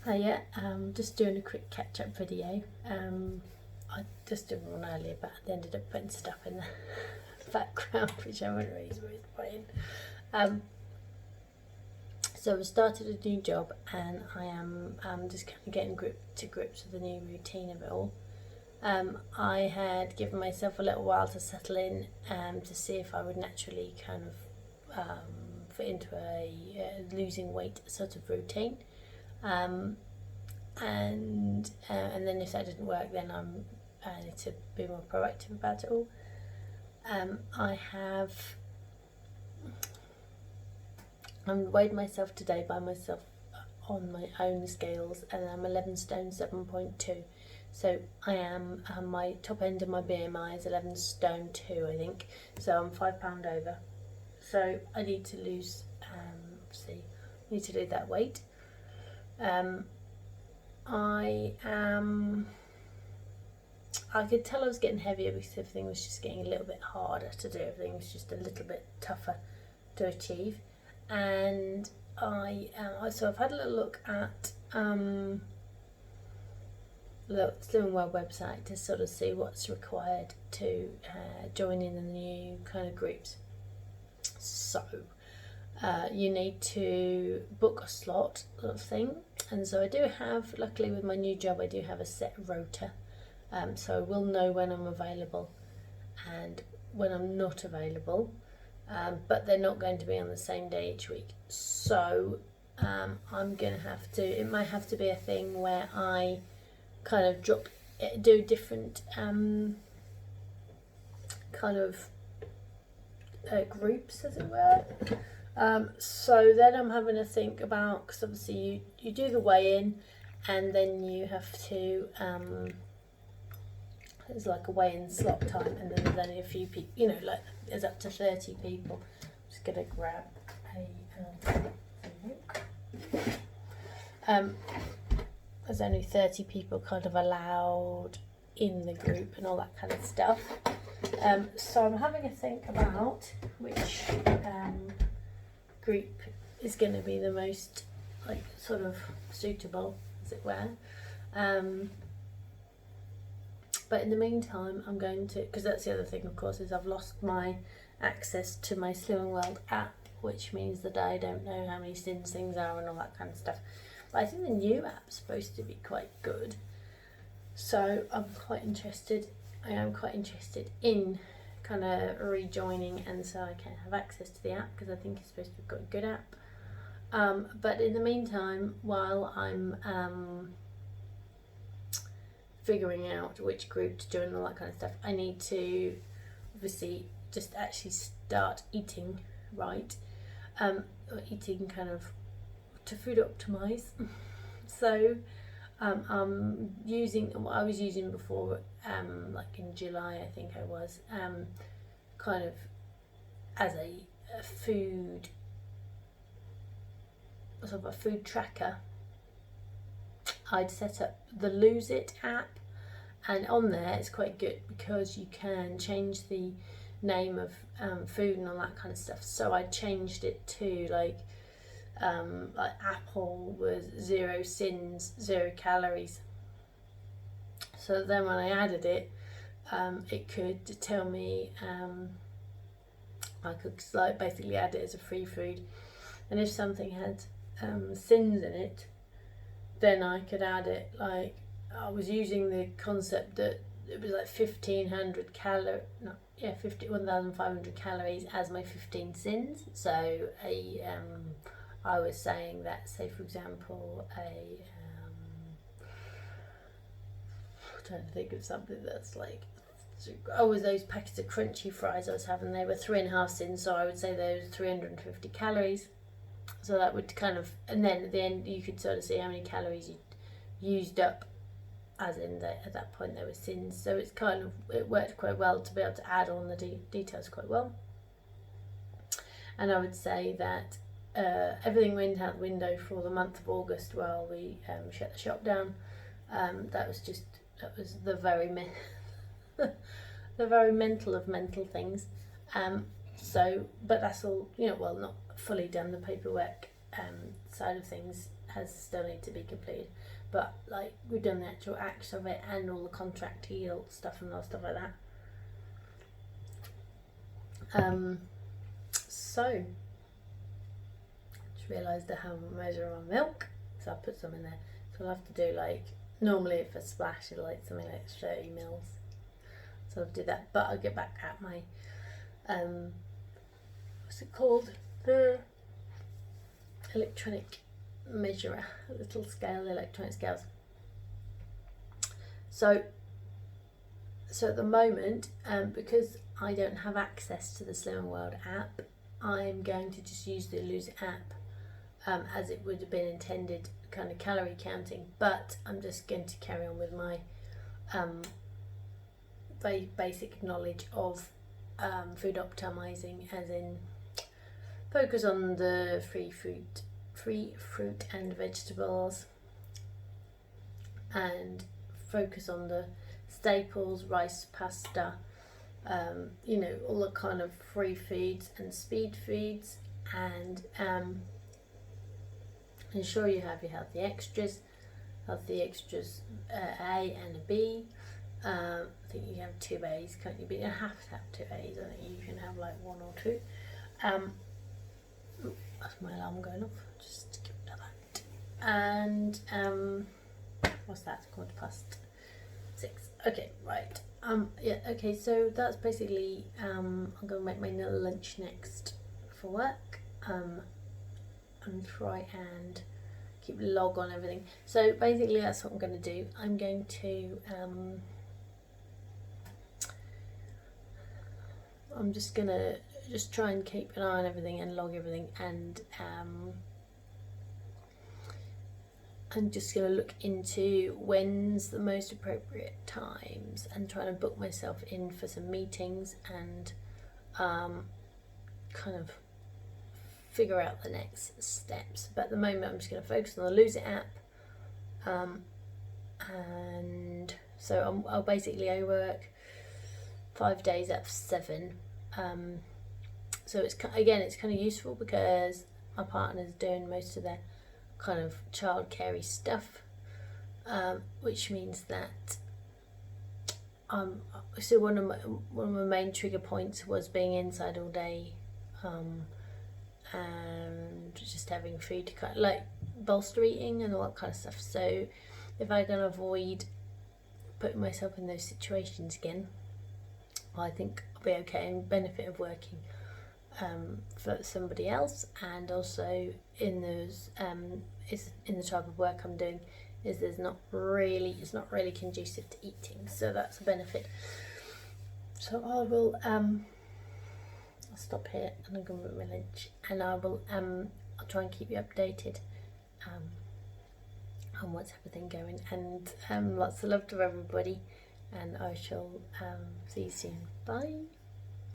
Hiya, just doing a quick catch-up video. I just did one earlier, but I ended up putting stuff in the background, which I wasn't really putting. So I started a new job, and I am just kind of getting to grips with the new routine of it all. I had given myself a little while to settle in, to see if I would naturally kind of fit into a losing weight sort of routine. And then if that didn't work, then I need to be more proactive about it all. I'm weighed myself today by myself on my own scales, and I'm 11 stone 7.2. So I am, my top end of my BMI is 11 stone 2, I think. So I'm £5 over. So I need to lose, obviously, I need to lose that weight. I could tell I was getting heavier because everything was just getting a little bit harder to do. Everything was just a little bit tougher to achieve. And so I've had a little look at the Slimming World website to sort of see what's required to join in the new kind of groups. So you need to book a slot sort of thing, and so I do have, luckily with my new job, I do have a set rota, so I will know when I'm available and when I'm not available, but they're not going to be on the same day each week. So I'm gonna have to, it might have to be a thing where I kind of do different kind of groups, as it were. So then I'm having to think about, because obviously you do the weigh-in, and then you have to, there's like a weigh-in slot time, and then there's only a few people, you know, like there's up to 30 people. I'm just going to grab there's only 30 people kind of allowed in the group and all that kind of stuff. So I'm having a think about which group is going to be the most, like, sort of suitable, as it were. But in the meantime, I'm going to, because that's the other thing, of course, is I've lost my access to my Slimming World app, which means that I don't know how many sins things are and all that kind of stuff. But I think the new app's supposed to be quite good. So I'm quite interested. I am quite interested in kind of rejoining, and so I can have access to the app, because I think it's supposed to be quite a good app. But in the meantime, while I'm figuring out which group to join and all that kind of stuff, I need to obviously just actually start eating right, eating kind of to food optimize. So I'm using what I was using before, like in July, I think I was, kind of as a food, sort of a food tracker. I'd set up the Lose It app, and on there it's quite good because you can change the name of food and all that kind of stuff. So I changed it to like apple was 0 sins, 0 calories. So then when I added it, it could tell me, I could like basically add it as a free food, and if something had sins in it, then I could add it. Like, I was using the concept that it was like 1,500 1,500 calories as my 15 sins. So I was saying that, say for example, I'm trying to think of something that's like, was those packets of crunchy fries I was having, they were 3.5 sins, so I would say those 350 calories. So that would kind of, and then at the end you could sort of see how many calories you used up, as in at that point there were sins. So it's kind of, it worked quite well to be able to add on the details quite well. And I would say that everything went out the window for the month of August while we shut the shop down. That was the very the very mental of mental things. So, but that's all, you know, well, not fully done. The paperwork side of things has still need to be completed, but like we've done the actual acts of it and all the contract deal stuff and all stuff like that. So just realised I haven't measured my milk, so I put some in there. So I'll have to do like, normally if I splash it's like something like 30 mils. So I'll do that, but I'll get back at my what's it called? The electronic measurer, little scale, electronic scales. So at the moment, because I don't have access to the Slimming World app, I'm going to just use the Lose It app as it would have been intended, kind of calorie counting, but I'm just going to carry on with my very basic knowledge of food optimizing, as in focus on the free fruit and vegetables, and focus on the staples, rice, pasta, you know, all the kind of free foods and speed foods, and ensure you have your healthy extras A and a B. I think you have 2 A's, can't you? But you don't have to have 2 A's. I think you can have like 1 or 2. That's my alarm going off. Just give it to that. And what's that? 6:15. Okay, right. Yeah. Okay. So that's basically. I'm gonna make my lunch next for work. And try and keep log on everything. So basically, that's what I'm going to do. I'm going to. I'm just gonna try and keep an eye on everything and log everything, and I'm just gonna look into when's the most appropriate times and trying to book myself in for some meetings and kind of figure out the next steps. But at the moment, I'm just gonna focus on the Lose It app, and so I'll basically work 5 days out of 7. So it's kind of useful because my partner's doing most of the kind of childcare stuff, which means that so one of my main trigger points was being inside all day, and just having food to kind of like bolster eating and all that kind of stuff. So if I can avoid putting myself in those situations again, I think I'll be okay, and benefit of working for somebody else, and also in those is in the type of work I'm doing, is it's not really conducive to eating, so that's a benefit. So I will I'll stop here and I'm going to make my lunch, and I'll try and keep you updated on what's everything going, and lots of love to everybody, and I shall see you soon. Bye.